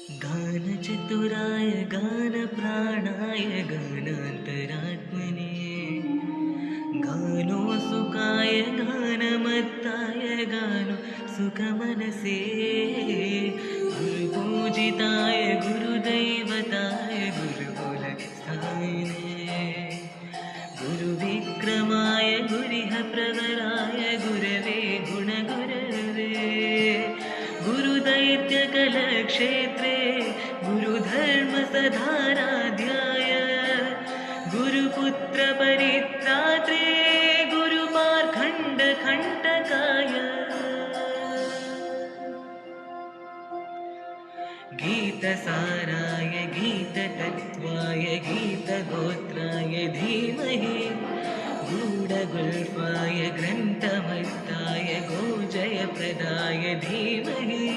गानचतुराय गानप्राणाय गानान्तरात्मने गानोऽसुकाय गानमत्ताय गानो सुखमनसे गुरुपूजिताय गुरुदैवताय गुरुकुलस्थायिने गुरुविक्रमाय गुरिह प्रवराय गुरवे गुणगुरवे गुरुदैत्यकलक्षेत्रे गुरुधर्मसधाराध्याय गुरुपुत्रपरित्रात्रे गुरुपार्खण्डखण्डकाय गीतसाराय गीततत्त्वाय गीतगोत्राय धीमहि गूढगुल्फाय ग्रन्थमत्ताय गोजयप्रदाय धीमहि।